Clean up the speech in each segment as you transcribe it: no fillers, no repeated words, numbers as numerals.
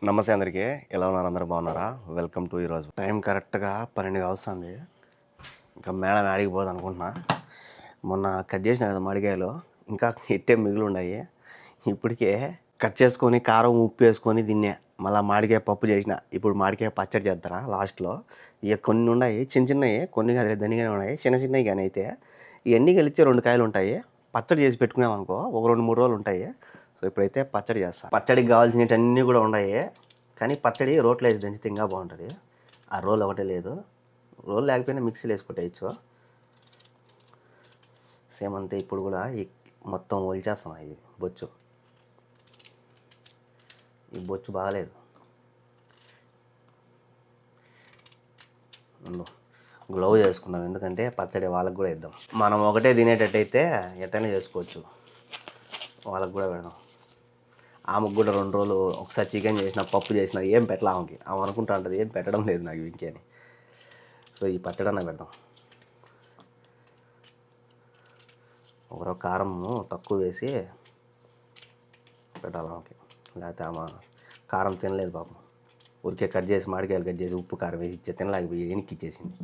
నమస్తే అందరికీ. ఎలా ఉన్నారు? అందరూ బాగున్నారా? వెల్కమ్ టు ఈరోజు టైం కరెక్ట్గా 12 కావస్తుంది. ఇంకా మేడం ఆడికి పోదు అనుకుంటున్నా. మొన్న కట్ చేసిన కదా మామిడికాయలు, ఇంకా ఇట్టే మిగిలి ఉన్నాయి. ఇప్పటికే కట్ చేసుకొని కారం ఉప్పు వేసుకొని తిన్నా. మళ్ళీ మామిడికాయ పప్పు చేసిన. ఇప్పుడు మామిడికాయ పచ్చడి చేస్తారా లాస్ట్లో. ఇక కొన్ని ఉన్నాయి చిన్న చిన్నవి, కొన్ని అదే ధనిగానే ఉన్నాయి, చిన్న చిన్నవి కానీ అయితే ఇవన్నీ కలిసి 2 కాయలు ఉంటాయి. పచ్చడి చేసి పెట్టుకున్నాం అనుకో ఒక 2-3 రోజులు ఉంటాయి. సో ఇప్పుడైతే పచ్చడి చేస్తా. పచ్చడికి కావాల్సినవన్నీ కూడా ఉన్నాయి, కానీ పచ్చడి రోట్లో వేసి దంచితే ఇంకా బాగుంటుంది. ఆ రోల్ ఒకటే లేదు, రోల్ లేకపోయినా మిక్సీలో వేసుకుంటేయచ్చు. సేమ్ అంతే. ఇప్పుడు కూడా ఈ మొత్తం ఒలిచేస్తాను. ఇది బొచ్చు, ఈ బొచ్చు బాగాలేదు. గ్లౌజ్ వేసుకున్నాం, ఎందుకంటే పచ్చడి వాళ్ళకి కూడా ఇద్దాం. మనం ఒకటే తినేటట్టయితే ఎట్టైనా చేసుకోవచ్చు, వాళ్ళకి కూడా పెడదాం. ఆమెకు కూడా 2 రోజులు ఒకసారి చికెన్ చేసిన, పప్పు చేసిన ఏం పెట్టలే ఆమెకి. ఆమె అనుకుంటా ఉంటుంది ఏం పెట్టడం లేదు నాకు ఇంకేని. సో ఈ పచ్చడన్నా పెడదాం. ఒకరో కారము తక్కువ వేసి పెట్టాలి ఆమెకి, లేకపోతే ఆమె కారం తినలేదు పాపం. ఊరికే కట్ చేసి మామిడికాయలు కట్ చేసి ఉప్పు కారం వేసి ఇచ్చే తినలేకపోయి వెనక్కి ఇచ్చేసింది.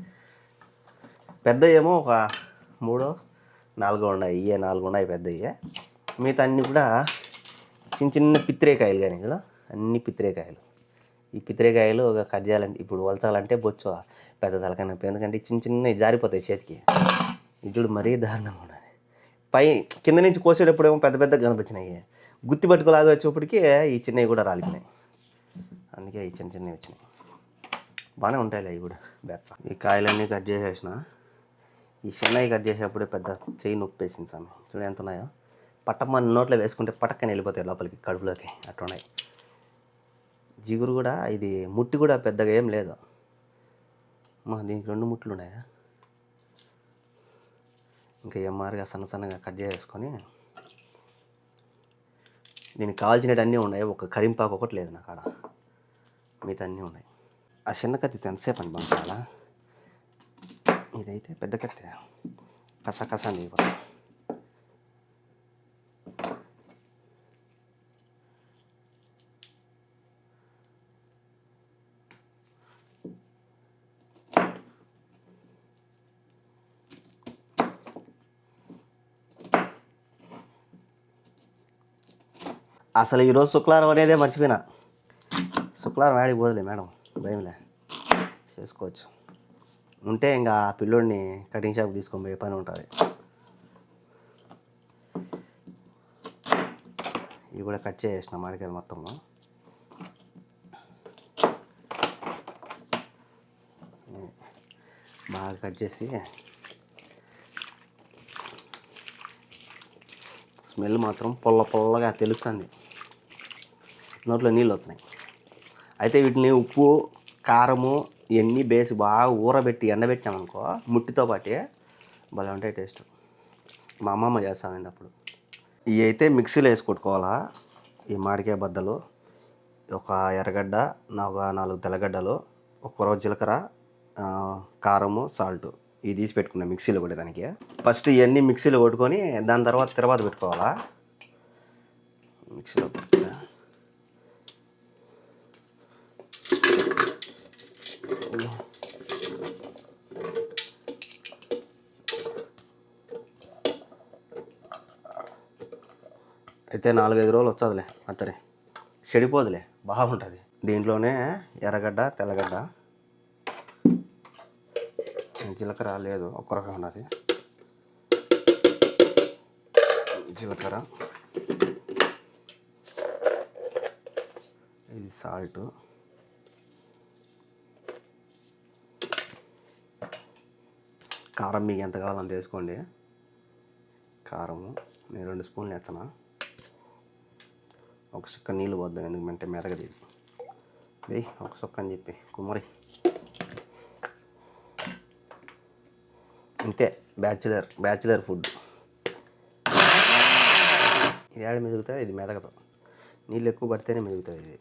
పెద్ద ఏమో ఒక 3-4 ఉన్నాయి, ఇవే 4 ఉన్నాయి పెద్దవి. మిగతా అన్నీ కూడా చిన్న చిన్న పిత్రేకాయలు. కానీ ఇక్కడ అన్ని పిత్రేకాయలు. ఈ పిత్రేకాయలు కట్ చేయాలంటే, ఇప్పుడు వలచాలంటే బొచ్చు పెద్ద తలకన్నా, ఎందుకంటే చిన్న చిన్నవి జారిపోతాయి చేతికి. ఇది మరీ దారుణంగా ఉన్నది. పై కింద నుంచి కోసేటప్పుడు ఏమో పెద్ద పెద్దగా కనిపించినాయి, గుత్తి పట్టుకులాగా వచ్చేప్పటికి ఈ చిన్నవి కూడా రాలిపోయినాయి. అందుకే ఈ చిన్న చిన్నవి వచ్చినాయి. బాగానే ఉంటాయిలే అవి కూడా బెచ్చ. ఈ కాయలన్నీ కట్ చేసేసిన. ఈ చిన్నవి కట్ చేసేటప్పుడే పెద్ద చెయ్యి నొప్పి వేసింది స్వామి. చూడ ఎంత ఉన్నాయో. పట్టమ్మని నోట్లో వేసుకుంటే పటక్కని వెళ్ళిపోతాయి లోపలికి, కడుపులోకి. అట్టున్నాయి. జిగురు కూడా, ఇది ముట్టి కూడా పెద్దగా ఏం లేదు. దీనికి 2 ముట్లు ఉన్నాయా. ఇంకా ఎంఆర్గా సన్న సన్నగా కట్ చేసుకొని, దీనికి కావాల్సినవి అన్నీ ఉన్నాయి. ఒక కరింపాకు ఒకటి లేదు నాకు ఆడ, మిగతా అన్నీ ఉన్నాయి. ఆ చిన్న కత్తి ఎంతసేపు అని పంపాలా. ఇదైతే పెద్ద కత్తి, కస అని ఇవ్వాలి. అసలు ఈరోజు శుక్రవారం అనేదే మర్చిపోయినా. శుక్రవారం ఆడికి పోదులే మేడం, భయంలే, చేసుకోవచ్చు. ఉంటే ఇంకా ఆ పిల్లోడిని కటింగ్ షాప్ తీసుకొని పోయే పని ఉంటుంది. ఇవి కూడా కట్ చేసేసిన మామిడికాయలు మొత్తము. బాగా కట్ చేసి, స్మెల్ మాత్రం పొల్లగా తెలుస్తుంది, నోట్లో నీళ్ళు వస్తున్నాయి. అయితే వీటిని ఉప్పు కారము ఇవన్నీ బేసి బాగా ఊరబెట్టి ఎండబెట్టామనుకో, ముట్టితో పాటే భలే ఉంటాయి టేస్ట్. మా అమ్మమ్మ చేస్తానండి అప్పుడు. ఇవి అయితే మిక్సీలో వేసి కొట్టుకోవాలా. ఈ మామిడికాయ బద్దలు, ఒక ఎర్రగడ్డ, ఒక 4 తెల్లగడ్డలు, ఒక జీలకర్ర, కారము, సాల్ట్, ఇవి తీసి పెట్టుకున్నా మిక్సీలో కూడా. దానికి ఫస్ట్ ఇవన్నీ మిక్సీలో కొట్టుకొని దాని తర్వాత పెట్టుకోవాలా మిక్సీలో. అయితే 4-5 రోజులు వచ్చేదిలే పచ్చడి, చెడిపోదులే, బాగుంటుంది. దీంట్లోనే ఎర్రగడ్డ, తెల్లగడ్డ, జీలకర్ర లేదు ఒక్క రకం ఉన్నది, జీలకర్ర, ఇది సాల్ట్, కారం మీకు ఎంత కావాలంత వేసుకోండి. కారము నేను 2 స్పూన్లు వేస్తాను. ఒక సుక్క నీళ్ళు పోద్దాం, ఎందుకంటే మెదగది. వెయ్యి ఒక సుక్క అని చెప్పి కుమ్మరి. అంతే, బ్యాచులర్ ఫుడ్. ఇది ఏడ మెదుగుతుంది, ఇది మెదగదు. నీళ్ళు ఎక్కువ పడితేనే మెదుగుతుంది ఇది.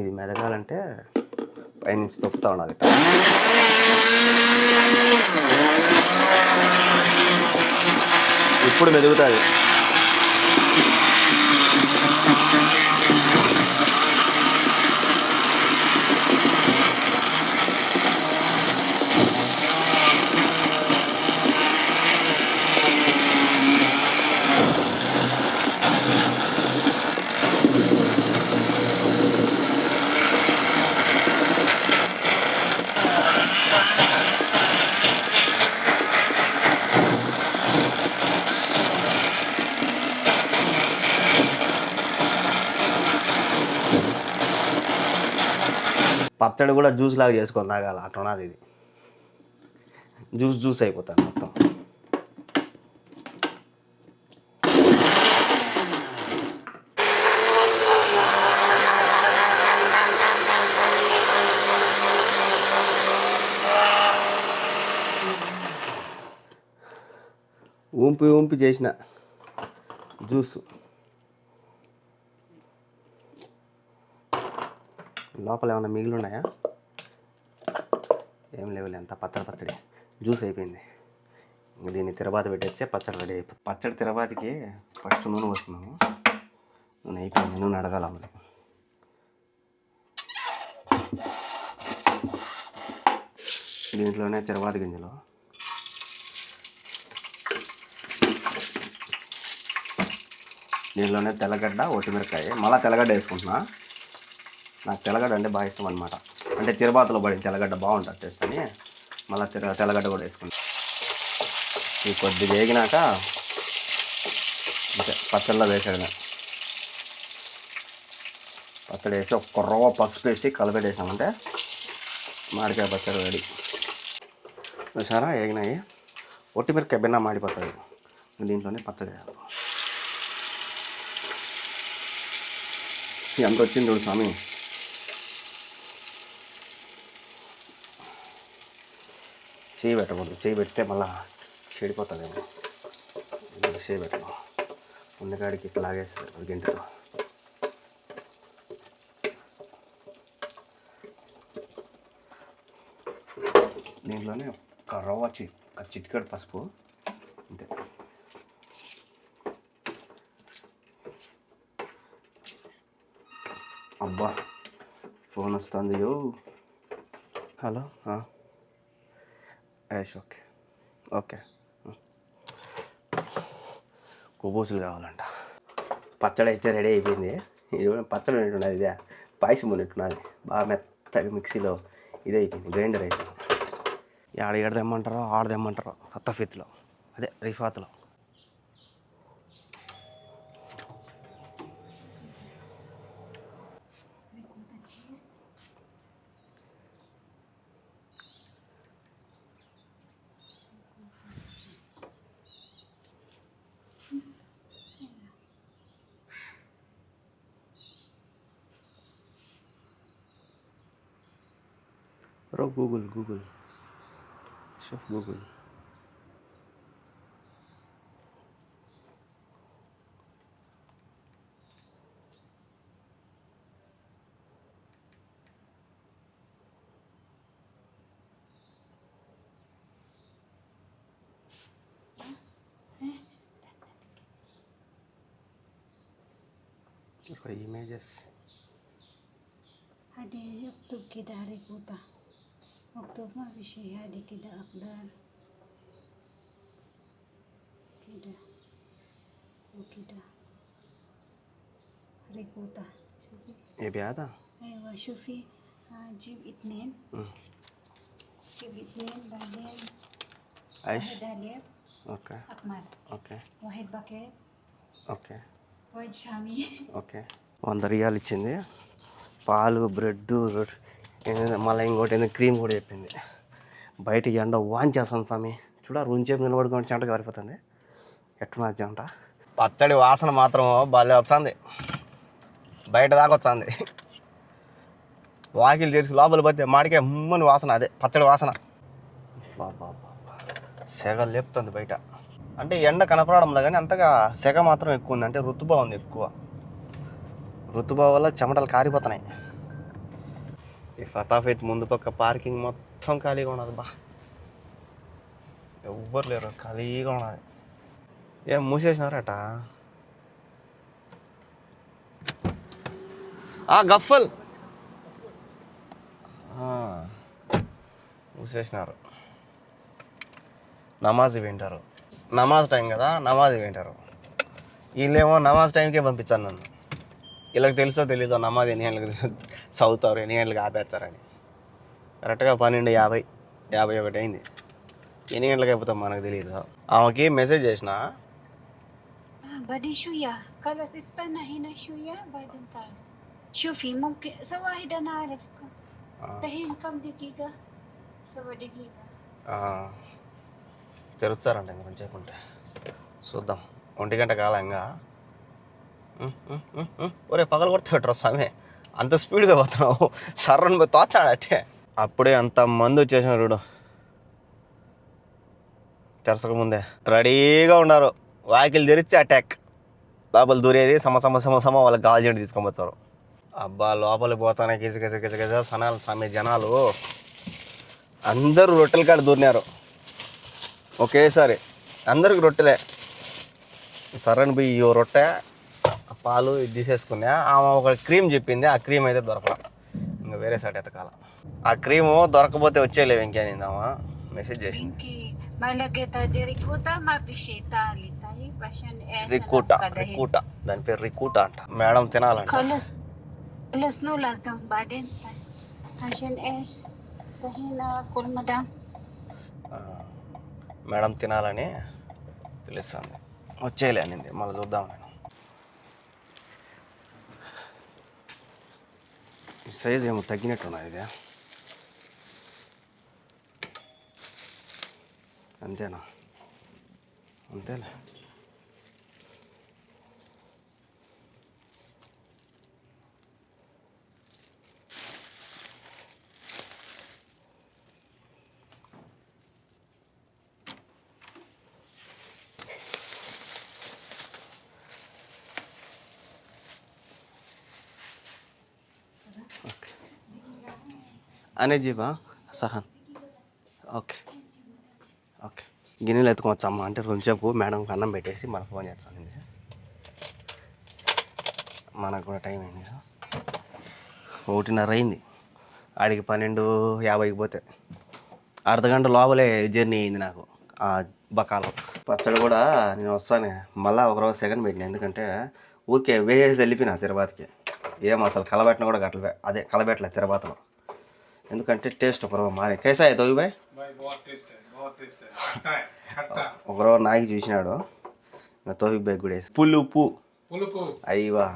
ఇది మెదగాలంటే పైనుంచి తొక్కుతూ ఉండాలి. ఎప్పుడు మెదుగుతుంది. పచ్చడి కూడా జ్యూస్ లాగా చేసుకొని తాగాలి, అట్లున్నది ఇది. జ్యూస్ అయిపోతుంది మొత్తం. ఊంపి చేసిన జ్యూస్ లోపల ఏమైనా మిగిలి ఉన్నాయా? ఏం లేవులే, అంత పచ్చడి జ్యూస్ అయిపోయింది. దీన్ని తిరబాత పెట్టేస్తే పచ్చడి రెడీ అయిపోతుంది. పచ్చడి తిరబాతికి ఫస్ట్ నూనె పోస్తున్నాము. నూనె అయిపోయింది, నూనె అడగాలి అమ్మని. దీంట్లోనే తిరబాతి గింజలు, దీంట్లోనే తెల్లగడ్డ, ఒట్టిమిరకాయ, మళ్ళీ తెల్లగడ్డ వేసుకుంటున్నా. నాకు తెల్లగడ్డ అంటే బాగా ఇష్టం అనమాట. అంటే తిరుబాతలో పడిన తెల్లగడ్డ బాగుంటుంది టేస్ట్ అని మళ్ళీ తెల్లగడ్డ కూడా వేసుకుంటాను. ఇది కొద్దిగా వేగినాక అంటే పచ్చడిలో వేసాడు. పచ్చడి వేసి ఒక రవ్వ పసుపు వేసి కలిపెట్టేసామంటే మామిడికాయ పచ్చడి రెడీ. చూసారా వేగినాయి. ఒట్టిమిరకాయ బిన్న మాడిపోతుంది. దీంట్లోనే పచ్చడి వేయాలి. ఎంత వచ్చింది చూడు స్వామి. చేయి పెట్టకూడదు, చేయి పెడితే మళ్ళీ చెడిపోతుందేమో. చేయి పెట్టను, ఉన్నకాడికి ఇట్లా లాగేస్తుంది గింటలో. దీంట్లోనే ఒక రవ్వ ఒక చిటికెడు పసుపు అంతే. అబ్బా ఫోన్ వస్తుంది. హలో, ఓకే కొబ్బూసులు కావాలంట. పచ్చడి అయితే రెడీ అయిపోయింది. ఇది పచ్చడి ఉన్నట్టున్నది, ఇదే పాయసం ఉన్నట్టున్నది. బాగా మెత్తగా మిక్సీలో ఇది అయిపోయింది, గ్రైండర్ అయిపోయింది. ఏడదెమ్మంటారో ఆడదెమ్మంటారో హత్తఫీత్లో, అదే రిఫాత్లో. గూగుల్ షెఫ్ Google. images. Hadi uktub kita hari kuta. Uktub mah bisa hadi kita akdar. Kita. Kita. Hari kuta. شوفي. ايه بهذا؟ ايوه شوفي جيب اثنين. جيب اثنين بعدين ايش؟ واحد حليب. اوكي. احمر. اوكي. واحد باكيت. Okay. واحد شامي. Okay. 100 రియాలు ఇచ్చింది. పాలు, బ్రెడ్, మళ్ళీ ఇంకోటి ఏంది క్రీమ్ కూడా చెప్పింది. బయట ఎండ వాంచేస్తాను స్వామి. చూడ రూంచేపు నిలబడుకొని చెంట కారిపోతుంది. ఎట్టున్నది చెంట. పచ్చడి వాసన మాత్రం భలే వస్తుంది, బయట దాకా వస్తుంది. వాకిలు తెరిచి లోపల పోతే మాడికాయ ముమ్మని వాసన, అదే పచ్చడి వాసన. బాబా సెగ లేపుతుంది బయట. అంటే ఎండ కనపడడంలో కానీ అంతగా సెగ మాత్రం ఎక్కువ ఉంది. అంటే ఋతుబావ ఉంది ఎక్కువ. ఋతుబావ వల్ల చెమటలు కారిపోతున్నాయి. ఈ ఫతాఫేత్ ముందు పక్క పార్కింగ్ మొత్తం ఖాళీగా ఉన్నది. ఎవ్వరు లేరు, ఖాళీగా ఉన్నది. ఏం మూసేసినారట గఫల్ మూసేసినారు. నమాజ్ వింటారు, నమాజ్ టైం కదా, నమాజ్ వింటారు. వీళ్ళేమో నమాజ్ టైంకే పంపించాను నన్ను. వీళ్ళకి తెలుసో తెలీదో నమాజ్ ఎన్ని గంటలకు చదువుతారు, ఎన్ని గంటలకు ఆపేస్తారని. కరెక్ట్గా 12:50, 51 అయింది. ఎన్ని గంటలకు అయిపోతాం మనకు తెలియదు. ఆమెకి మెసేజ్ చేసిన بدي شوية خلاص استنى هنا شوية بعدين تعال شوفي ممكن واحد أنا أعرف دحين كم دقيقة 7 دقيقة తెరుస్తారంట ఇంకా కొంచెం ఉంటే చూద్దాం. 1 గంట కాలంగా ఒరే పగలు కొడితే పెట్టరు స్వామి, అంత స్పీడ్గా పోతున్నావు. సర్రని పోయి తోచాడట్టే. అప్పుడే అంత మంది వచ్చేసిన చూడు, తెరసక ముందే రెడీగా ఉన్నారు. వాకిలు తెరిచి అటాక్, లోపల దూరేది సమ వాళ్ళకి గాలి చెట్టు తీసుకొని పోతారు. అబ్బా లోపలికి పోతానే గిజ సనాలు స్వామి జనాలు అందరూ రొట్టెల కాడ దూరినారు ఒకేసారి. అందరికి రొట్టెలే. సరైన పోయి ఈ రొట్టె పాలు ఇది తీసేసుకున్నా. ఆమె ఒక క్రీమ్ చెప్పింది, ఆ క్రీమ్ అయితే దొరకల. ఇంకా వేరే సైడ్ ఎతకాల. ఆ క్రీము దొరకపోతే వచ్చేలేవు ఇంకేనిందామా మెసేజ్ చేసింది. రికూటా, దాని పేరు రికూటా అంట. మేడం తినాలంట. మేడం తినాలని తెలుస్తుంది. వచ్చేయలే అనింది, మళ్ళీ చూద్దాం. నేను ఈ సైజ్ ఏమో తగ్గినట్టున్నది ఇది. అంతేనా? అంతేలే. అనేజీబా సహన్ ఓకే ఓకే. గిన్నెలు ఎత్తుకోవచ్చమ్మా అంటే కొంచెంసేపు మేడంకి అన్నం పెట్టేసి మనకు ఫోన్ చేస్తాను. మనకు కూడా టైం అయింది కదా, 1:30 అయింది. ఆడికి 12:50కి పోతే అర్ధగంట లోపలే జర్నీ అయింది నాకు. ఆ బకాలు పచ్చడి కూడా నేను వస్తానే మళ్ళీ ఒకరోజు సెకండ్ పెట్టిన, ఎందుకంటే ఊరికే వేసేసి వెళ్ళిపోయినా తిరుపతికి. ఏం అసలు కలబెట్టిన కూడా కలబెట్టలే తిరుపతిలో, ఎందుకంటే టేస్ట్ ఒకరోజు మారే. కైసా తోగి బాయ్ ఒకరోజు నాకి చూసినాడు, తోహిక్ బాయ్ కూడా వేసి పులుపు అయ్యవా.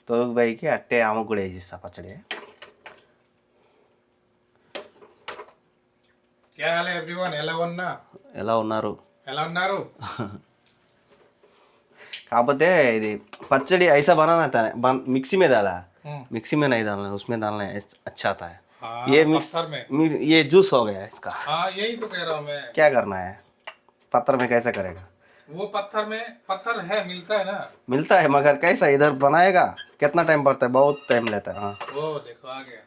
తోహిక్ బాయ్కి అట్టే ఆమెకు కూడా వేసిస్తా పచ్చడి. ఎలా ఉన్నారు? కాకపోతే ఇది పచ్చడి ऐसा बनाना था, मिक्सी में डाला, मिक्सी में नहीं डालना, उसमें डालना है, अच्छा आता है। ये जूस हो गया इसका। यही तो कह रहा हूँ मैं। क्या करना है? पत्थर में कैसे करेगा? वो पत्थर है, मिलता है ना। मिलता है मगर कैसा इधर बनाएगा? कितना टाइम पड़ता है? बहुत टाइम लेता है। वो देखो आ गया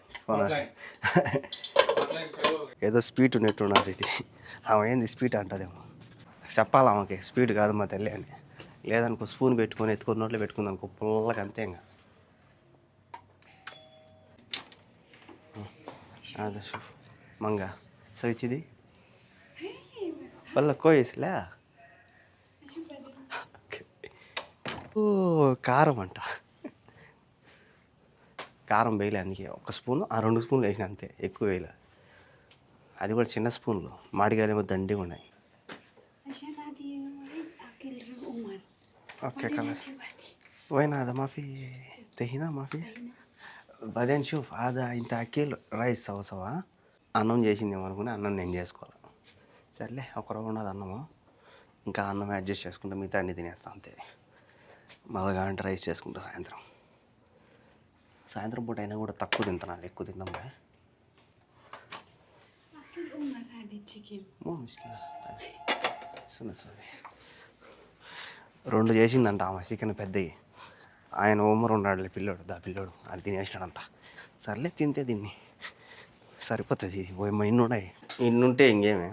ఏదో స్పీడ్ ఉన్నట్టున్నది ఇది. ఆమె ఏంది స్పీడ్ అంటదేమో, చెప్పాలి ఆమెకి స్పీడ్ కాదు మా తల్లి అని. లేదనుకో స్పూన్ పెట్టుకొని ఎత్తుకొని నోట్లో పెట్టుకుంది అనుకో పుల్లగా అంతే. ఇంకా అదే షూఫ్ మంగా సవిచిది వల్ల కోయేసిలే. ఓ కారం అంట, కారం వేయలే అందుకే. 1 స్పూను 2 స్పూన్లు వేసిన అంతే, ఎక్కువ వేయలే. అది కూడా చిన్న స్పూన్లు. మాడికాయలు ఏమో దండిగా ఉన్నాయి. اوكي خلاص وين هذا ما في طحينة ما في بعدين شوف هذا انت اكل రైస్ సవా అన్నం చేసిందేమో అనుకుని అన్నం నేను చేసుకోవాలి. సర్లే ఒకరోజు ఉన్నది అన్నము, ఇంకా అన్నం అడ్జస్ట్ చేసుకుంటా, మిగతా అన్ని తినేస్తాం అంతే. మళ్ళీ కావాలంటే రైస్ చేసుకుంటా సాయంత్రం పూట అయినా కూడా తక్కువ తింటున్నాను, ఎక్కువ తిందాం. సారీ 2 చేసిందంట ఆమె చికెన్ పెద్దవి. ఆయన ఓమర్ ఉన్నాడులే పిల్లోడు, పిల్లోడు అది తినేసినాడంట. సర్లే తింటే దీన్ని సరిపోతుంది. ఇన్ని ఉన్నాయి, ఇన్ని ఉంటే ఇంకేమే.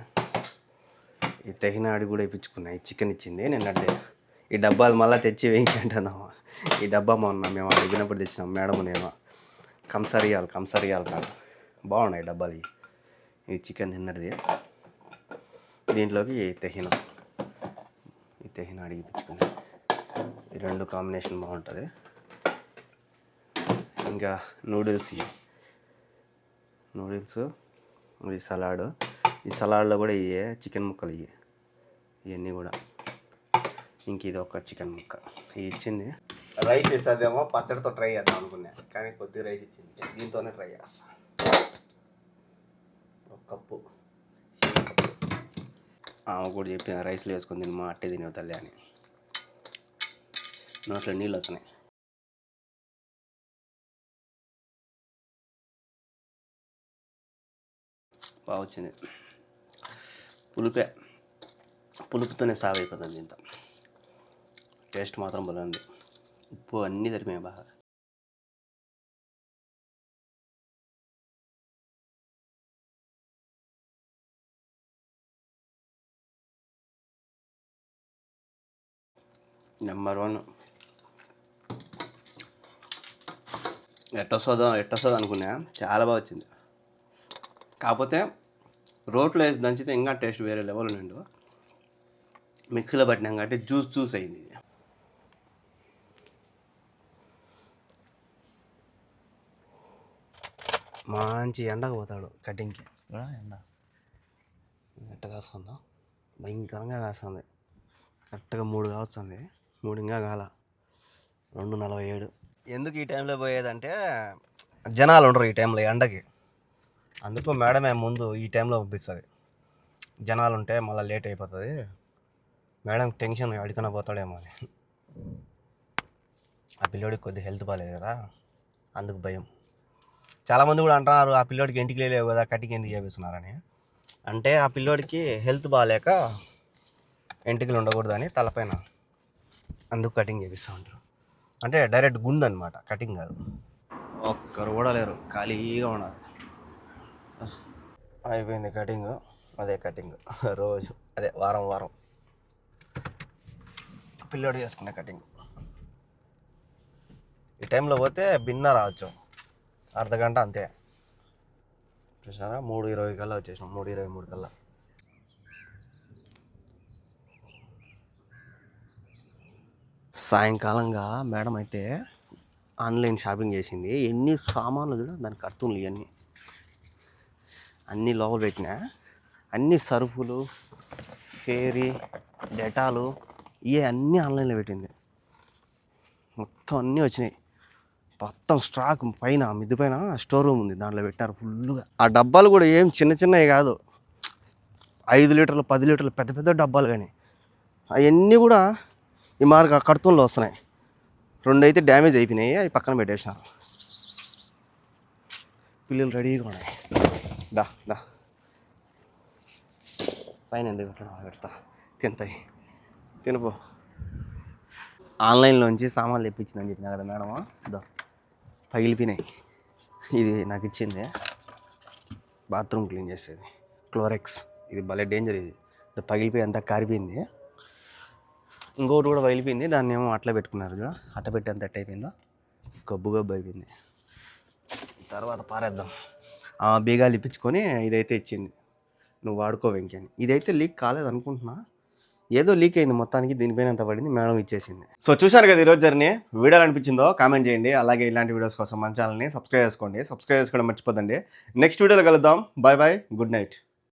ఈ తెహినాడి కూడా ఇప్పించుకున్నా. ఈ చికెన్ ఇచ్చింది నిన్నట్టే. ఈ డబ్బాలు మళ్ళీ తెచ్చి వేయించంటున్నాము. ఈ డబ్బా మొన్న మేము అడిగినప్పుడు తెచ్చినాం మేడం నేను. కంసరియాలు కాదు, బాగున్నాయి డబ్బాలు. ఈ చికెన్ నిన్నటిది. దీంట్లోకి ఈ తెహినా అడిగి ఇప్పించుకున్నా. ఈ రెండు కాంబినేషన్ బాగుంటుంది. ఇంకా నూడిల్స్, ఇది సలాడ్. ఈ సలాడ్లో కూడా ఇవే చికెన్ ముక్కలు, ఇవన్నీ కూడా. ఇంక ఇది ఒక చికెన్ ముక్క ఇచ్చింది. రైస్ ఇస్తుందేమో పచ్చడితో ట్రై చేద్దాం అనుకున్నా, కానీ కొద్దిగా రైస్ ఇచ్చింది. దీంతోనే ట్రై చేస్తాను. ఒక కప్పు కూడా చెప్పిన రైస్లో వేసుకొని తిని మా అట్టే తినేవి తల్లి అని. నోట్లో నీళ్ళు వస్తున్నాయి. బాగా వచ్చింది. పులుపుతోనే సాగు అయిపోతుంది ఇంత. టేస్ట్ మాత్రం బాగుంది. ఉప్పు అన్నీ సరిపోయాయి బాగా. నెంబర్ 1. ఎట్టొస్తుందో అనుకున్నా, చాలా బాగా వచ్చింది. కాకపోతే రోట్లో వేసి దంచితే ఇంకా టేస్ట్ వేరే లెవెల్ ఉండు. మిక్సీలో పట్టినాం కాబట్టి జ్యూస్ అయింది. మంచి ఎండకు పోతాడు కటింగ్కి. ఎండ ఎట్ట కాస్తుందో, భయంకరంగా కాస్తుంది. కరెక్ట్గా 3 కావస్తుంది. 3 ఇంకా కాల, 2:47. ఎందుకు ఈ టైంలో పోయేదంటే జనాలు ఉండరు ఈ టైంలో ఎండకి. అందుకు మేడమే ముందు ఈ టైంలో పంపిస్తుంది. జనాలు ఉంటే మళ్ళీ లేట్ అయిపోతుంది. మేడం టెన్షన్, అడికన్నా పోతాడేమో అని. ఆ పిల్లోడికి కొద్దిగా హెల్త్ బాగాలేదు కదా, అందుకు భయం. చాలామంది కూడా అంటున్నారు ఆ పిల్లోడికి ఇంటికి లేవు కదా కటింగ్ ఎందుకు చేపిస్తున్నారని. అంటే ఆ పిల్లోడికి హెల్త్ బాగాలేక ఎంటికలు ఉండకూడదని తలపైన, అందుకు కటింగ్ చేపిస్తూ ఉంటారు. అంటే డైరెక్ట్ గుండు అనమాట, కటింగ్ కాదు. ఒక్కరు కూడా లేరు, ఖాళీగా ఉన్నది. అయిపోయింది కటింగ్. అదే కటింగ్ రోజు, అదే వారం పిల్లోడు చేసుకునే కటింగ్. ఈ టైంలో పోతే భిన్న రావచ్చు, అర్ధగంట అంతే. చూసారా, 3:20 కల్లా వచ్చేసినాం, 3:23 కల్లా. సాయంకాలంగా మేడం అయితే ఆన్లైన్ షాపింగ్ చేసింది. ఎన్ని సామాన్లు కూడా దానికి కడుతుంది. ఇవన్నీ అన్నీ లోపల పెట్టినా, అన్ని సర్ఫులు, ఫేరీ, డెటాలు, ఇవే అన్నీ ఆన్లైన్లో పెట్టింది. మొత్తం అన్నీ వచ్చినాయి. మొత్తం స్టాక్ పైన, మిద్ది పైన స్టోర్ రూమ్ ఉంది, దాంట్లో పెట్టారు ఫుల్గా. ఆ డబ్బాలు కూడా ఏం చిన్నవి కాదు, 5 లీటర్లు 10 లీటర్లు పెద్ద డబ్బాలు. కానీ అవన్నీ కూడా ఈ మార్గ కడుతుల్లో వస్తున్నాయి. 2 అయితే డ్యామేజ్ అయిపోయినాయి, అవి పక్కన పెట్టేసినారు. పిల్లలు రెడీగా ఉన్నాయి. దా పైన ఎందుకు పెట్టడం, పెడతా తింటాయి, తినపో. ఆన్లైన్లోంచి సామాన్లు తెప్పించిందని చెప్పినా కదా మేడమా, పగిలిపోయినాయి. ఇది నాకు ఇచ్చింది, బాత్రూమ్ క్లీన్ చేసేది, క్లోరెక్స్. ఇది భలే డేంజర్. ఇది పగిలిపోయి అంతా కారిపోయింది. ఇంకోటి కూడా పగిలిపోయింది, దాన్ని ఏమో అట్లా పెట్టుకున్నారు కదా, అట్ట పెట్టి అంత ఎట్ట అయిపోయిందో, గబ్బు అయిపోయింది. తర్వాత పారేద్దాం. బీగాలు ఇప్పించుకొని ఇదైతే ఇచ్చింది, నువ్వు వాడుకో వెంకీ అని. ఇదైతే లీక్ కాలేదు అనుకుంటున్నా, ఏదో లీక్ అయింది మొత్తానికి. దీనిపైన ఎంత పడింది, మేడం ఇచ్చేసింది. సో చూశారు కదా ఈరోజు జర్నీ. వీడియోలు అనిపించిందో కామెంట్ చేయండి. అలాగే ఇలాంటి వీడియోస్ కోసం మన ఛానల్ని సబ్స్క్రైబ్ చేసుకోండి. సబ్స్క్రైబ్ చేసుకోవడం మర్చిపోదండి. నెక్స్ట్ వీడియోలో కలుద్దాం. Bye, good night.